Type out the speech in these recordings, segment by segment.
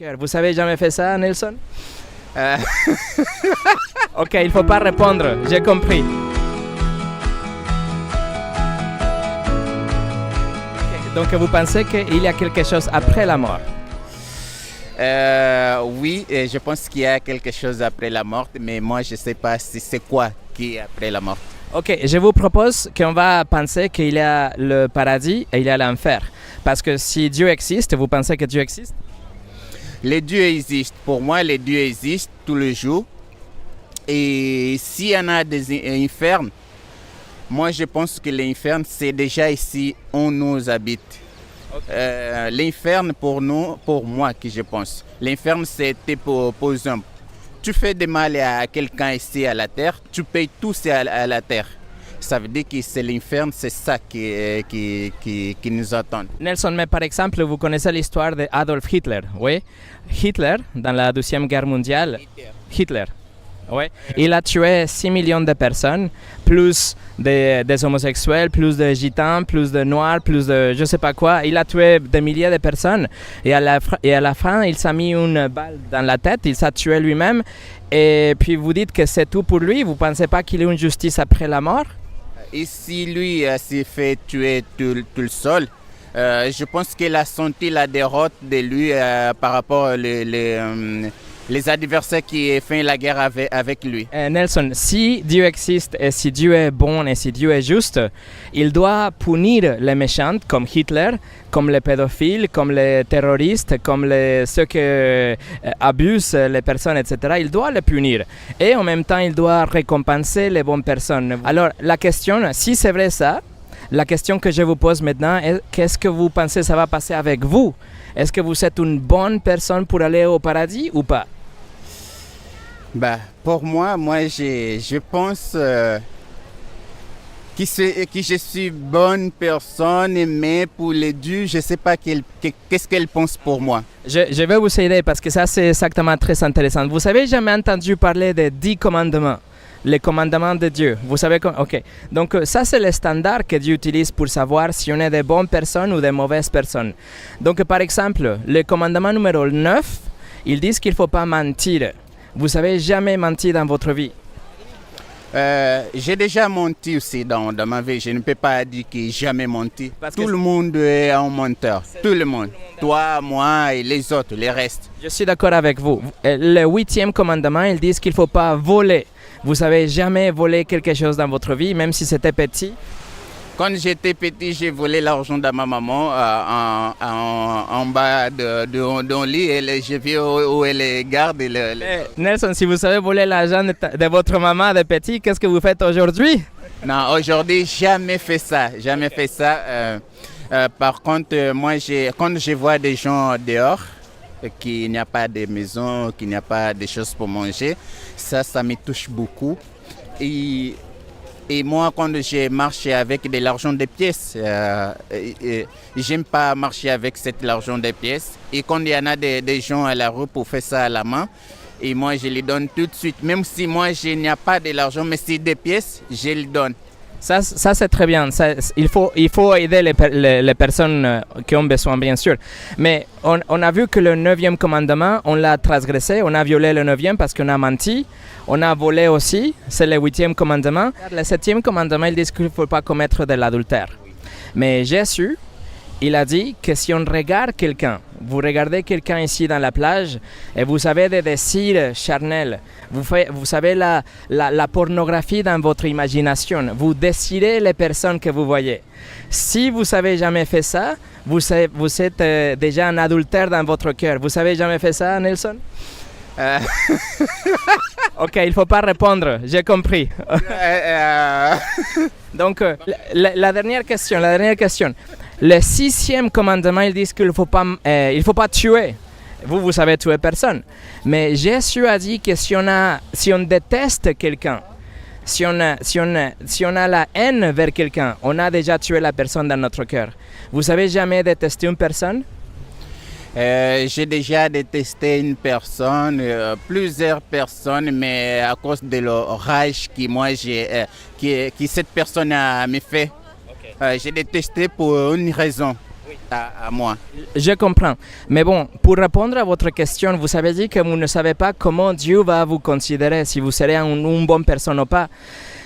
Vous savez jamais fait ça, Nelson? Euh, Ok, il faut pas répondre, j'ai compris. Ok, donc vous pensez qu'il y a quelque chose après la mort? oui, et je pense qu'il y a quelque chose après la mort, mais moi je ne sais pas si c'est quoi qui est après la mort. Ok, je vous propose qu'on va penser qu'il y a le paradis et il y a l'enfer. Parce que si Dieu existe, vous pensez que Dieu existe? Les dieux existent. Pour moi, les dieux existent tous les jours. Et s'il y en a des infernes, moi je pense que l'inferne, c'est déjà ici où nous habite. L'inferne pour nous, pour moi que je pense, l'inferne c'était pour les hommes. Tu fais du mal à quelqu'un ici à la terre, tu payes tout à la terre. Ça veut dire que c'est l'inferne, c'est ça qui nous attend. Nelson, mais par exemple, vous connaissez l'histoire d'Adolf Hitler, oui? Hitler, dans la Deuxième Guerre mondiale, Hitler, oui, il a tué 6 millions de personnes, plus des homosexuels, plus de gitans, plus de noirs, plus de je sais pas quoi. Il a tué des milliers de personnes et à la fin, il s'est mis une balle dans la tête, il s'est tué lui-même. Et puis vous dites que c'est tout pour lui, vous pensez pas qu'il y ait une justice après la mort? Et si lui s'est fait tuer tout seul, je pense qu'il a senti la déroute de lui par rapport les adversaires qui font la guerre avec lui. Nelson, si Dieu existe et si Dieu est bon et si Dieu est juste, il doit punir les méchants comme Hitler, comme les pédophiles, comme les terroristes, comme ceux qui abusent les personnes, etc. Il doit les punir. Et en même temps, il doit récompenser les bonnes personnes. Alors, la question, si c'est vrai ça, la question que je vous pose maintenant est qu'est-ce que vous pensez ça va passer avec vous? Est-ce que vous êtes une bonne personne pour aller au paradis ou pas? Bah, pour moi je pense que je suis bonne personne, mais pour les dieux, je ne sais pas qu'est-ce qu'elle pense pour moi. Je vais vous aider parce que ça c'est exactement très intéressant. Vous avez jamais entendu parler des 10 commandements? Les commandements de Dieu. Vous savez comment? Ok. Donc ça c'est le standard que Dieu utilise pour savoir si on est des bonnes personnes ou des mauvaises personnes. Donc par exemple, le commandement numéro 9, ils disent qu'il ne faut pas mentir. Vous avez jamais menti dans votre vie? J'ai déjà menti aussi dans ma vie. Je ne peux pas dire que j'ai jamais menti. Parce que tout le monde est un menteur. Tout le monde. Toi, moi et les autres, les restes. Je suis d'accord avec vous. Le 8e commandement, ils disent qu'il ne faut pas voler. Vous n'avez jamais volé quelque chose dans votre vie, même si c'était petit? Quand j'étais petit, j'ai volé l'argent de ma maman en bas de lit et j'ai vu où elle garde. Nelson, si vous savez voler l'argent de votre maman de petit, qu'est-ce que vous faites aujourd'hui? Non, aujourd'hui, jamais fait ça. Jamais fait ça. Par contre, moi, quand je vois des gens dehors, qu'il n'y a pas de maison, qu'il n'y a pas de choses pour manger, ça me touche beaucoup. Et moi, quand j'ai marché avec de l'argent des pièces, j'aime pas marcher avec cet argent des pièces. Et quand il y en a des gens à la rue pour faire ça à la main, et moi je les donne tout de suite. Même si moi je n'ai pas de l'argent, mais c'est des pièces, je les donne. Ça c'est très bien. Il faut aider les personnes qui ont besoin, bien sûr. Mais on a vu que le 9e commandement, on l'a transgressé, on a violé le 9e parce qu'on a menti, on a volé aussi, c'est le 8e commandement. Le 7e commandement, il dit qu'il ne faut pas commettre de l'adultère. Mais Jésus, il a dit que si on regarde quelqu'un, vous regardez quelqu'un ici dans la plage et vous avez des désirs charnels, vous savez la pornographie dans votre imagination, vous désirez les personnes que vous voyez. Si vous n'avez jamais fait ça, vous êtes déjà un adultère dans votre cœur. Vous n'avez jamais fait ça, Nelson? Ok, il ne faut pas répondre, j'ai compris. Donc, la dernière question. Le 6e commandement, ils disent qu'il ne faut pas tuer. Vous savez tuer personne. Mais Jésus a dit que si on déteste quelqu'un, si on a la haine vers quelqu'un, on a déjà tué la personne dans notre cœur. Vous savez jamais détester une personne? J'ai déjà détesté une personne, plusieurs personnes, mais à cause de l'orage que cette personne me fait. J'ai détesté pour une raison. à moi. Je comprends. Mais bon, pour répondre à votre question, vous avez dit que vous ne savez pas comment Dieu va vous considérer, si vous serez une bonne personne ou pas.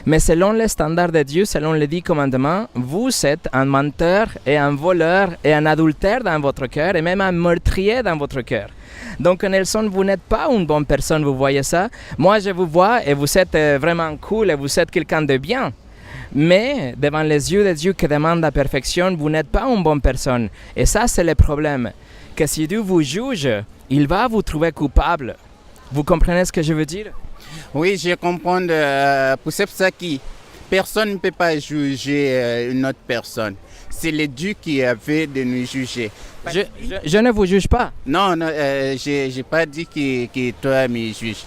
Mais selon les standards de Dieu, selon les 10 commandements, vous êtes un menteur et un voleur et un adultère dans votre cœur et même un meurtrier dans votre cœur. Donc Nelson, vous n'êtes pas une bonne personne, vous voyez ça? Moi, je vous vois et vous êtes vraiment cool et vous êtes quelqu'un de bien. Mais devant les yeux de Dieu qui demande la perfection, vous n'êtes pas une bonne personne. Et ça, c'est le problème. Que si Dieu vous juge, il va vous trouver coupable. Vous comprenez ce que je veux dire? Oui, je comprends. Pour ça que personne ne peut pas juger une autre personne. C'est le Dieu qui avait de nous juger. Je ne vous juge pas. Non, je n'ai pas dit que toi me juges.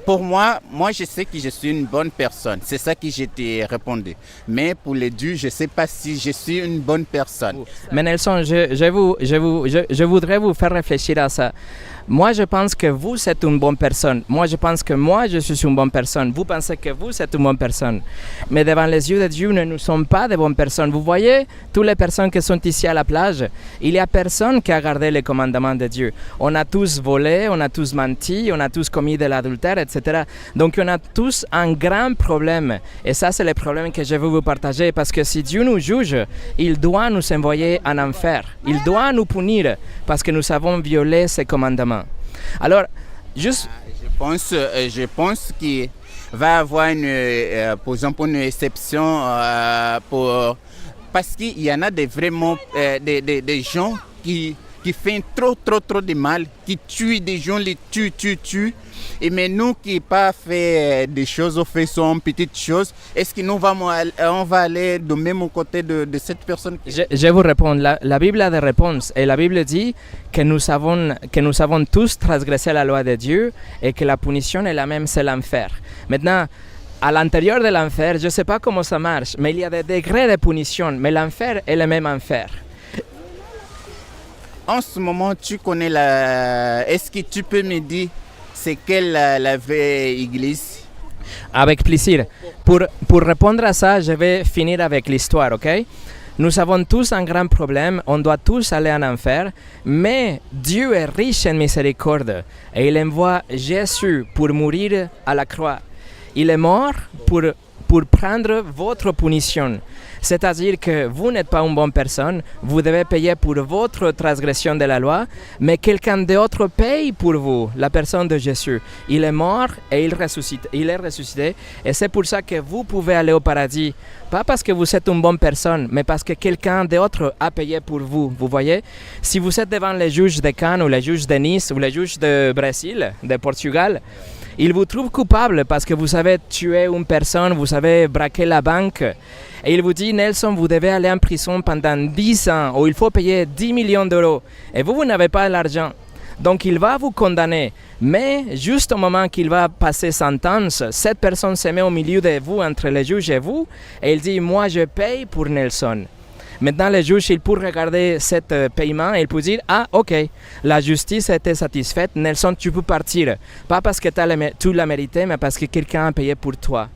Pour moi, je sais que je suis une bonne personne. C'est ça que je t'ai répondu. Mais pour les dieux, je ne sais pas si je suis une bonne personne. Mais Nelson, je voudrais vous faire réfléchir à ça. Moi, je pense que vous êtes une bonne personne. Moi, je pense que moi, je suis une bonne personne. Vous pensez que vous êtes une bonne personne. Mais devant les yeux de Dieu, nous ne sommes pas de bonnes personnes. Vous voyez, toutes les personnes qui sont ici à la plage, il n'y a personne qui a gardé les commandements de Dieu. On a tous volé, on a tous menti, on a tous commis de l'adultère, etc. Donc, on a tous un grand problème. Et ça, c'est le problème que je veux vous partager. Parce que si Dieu nous juge, il doit nous envoyer en enfer. Il doit nous punir parce que nous avons violé ses commandements. Alors, juste... Je pense qu'il va y avoir par exemple une exception parce qu'il y en a vraiment des gens qui font trop de mal, qui tuent des gens, les tuent. Et mais nous qui n'avons pas fait des choses, on fait son petites choses, est-ce que on va aller du même côté de cette personne? Je vous réponds. La Bible a des réponses. Et la Bible dit que nous avons tous transgressé la loi de Dieu et que la punition est la même, c'est l'enfer. Maintenant, à l'intérieur de l'enfer, je ne sais pas comment ça marche, mais il y a des degrés de punition. Mais l'enfer est le même enfer. En ce moment, tu connais Est-ce que tu peux me dire c'est quelle la vraie église? Avec plaisir. Pour répondre à ça, je vais finir avec l'histoire, ok? Nous avons tous un grand problème, on doit tous aller en enfer, mais Dieu est riche en miséricorde et il envoie Jésus pour mourir à la croix. Il est mort pour prendre votre punition. C'est-à-dire que vous n'êtes pas une bonne personne, vous devez payer pour votre transgression de la loi, mais quelqu'un d'autre paye pour vous, la personne de Jésus. Il est mort et il est ressuscité, et c'est pour ça que vous pouvez aller au paradis. Pas parce que vous êtes une bonne personne, mais parce que quelqu'un d'autre a payé pour vous. Vous voyez? Si vous êtes devant les juges de Cannes, ou les juges de Nice, ou les juges de Brésil, de Portugal, ils vous trouvent coupable parce que vous avez tué une personne, vous avez braqué la banque. Et il vous dit, Nelson, vous devez aller en prison pendant 10 ans ou il faut payer 10 millions d'euros. Et vous n'avez pas l'argent. Donc il va vous condamner. Mais juste au moment qu'il va passer sentence, cette personne se met au milieu de vous, entre les juges et vous, et il dit, moi je paye pour Nelson. Maintenant, les juges, ils peuvent regarder ce paiement et ils peuvent dire, ah, ok, la justice a été satisfaite, Nelson, tu peux partir. Pas parce que tu l'as mérité, mais parce que quelqu'un a payé pour toi.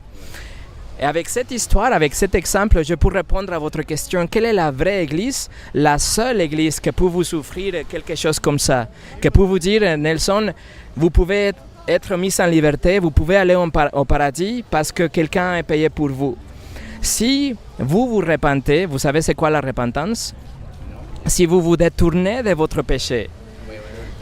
Et avec cette histoire, avec cet exemple, je peux répondre à votre question. Quelle est la vraie église? La seule église qui peut vous offrir quelque chose comme ça. Qui peut vous dire, Nelson, vous pouvez être mis en liberté, vous pouvez aller au paradis parce que quelqu'un a payé pour vous. Si vous vous repentez, vous savez c'est quoi la repentance? Si vous vous détournez de votre péché.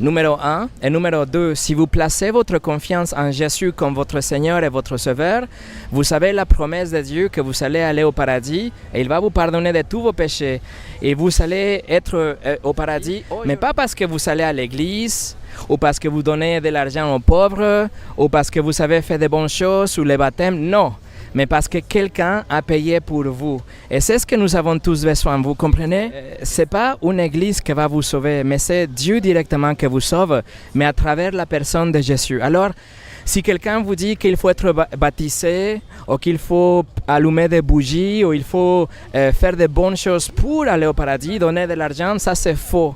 Numéro 1 et numéro 2, si vous placez votre confiance en Jésus comme votre Seigneur et votre Sauveur, vous savez la promesse de Dieu que vous allez aller au paradis et il va vous pardonner de tous vos péchés. Et vous allez être au paradis, mais pas parce que vous allez à l'église, ou parce que vous donnez de l'argent aux pauvres, ou parce que vous avez fait de bonnes choses, ou les baptêmes, non. Mais parce que quelqu'un a payé pour vous. Et c'est ce que nous avons tous besoin, vous comprenez? Ce n'est pas une église qui va vous sauver, mais c'est Dieu directement qui vous sauve, mais à travers la personne de Jésus. Alors, si quelqu'un vous dit qu'il faut être baptisé, ou qu'il faut allumer des bougies, ou il faut faire de bonnes choses pour aller au paradis, donner de l'argent, ça c'est faux.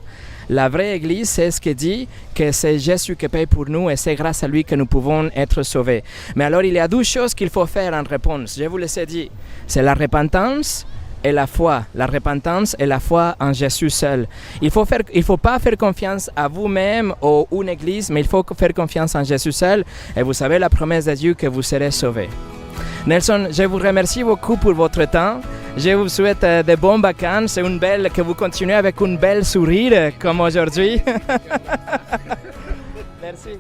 La vraie Église, c'est ce qui dit que c'est Jésus qui paye pour nous et c'est grâce à lui que nous pouvons être sauvés. Mais alors, il y a deux choses qu'il faut faire en réponse. Je vous les ai dit. C'est la repentance et la foi, la repentance et la foi en Jésus seul. Il faut pas faire confiance à vous-même ou une église, mais il faut faire confiance en Jésus seul. Et vous savez la promesse de Dieu que vous serez sauvés. Nelson, je vous remercie beaucoup pour votre temps. Je vous souhaite de bonnes vacances et que vous continuez avec une belle sourire comme aujourd'hui. Merci.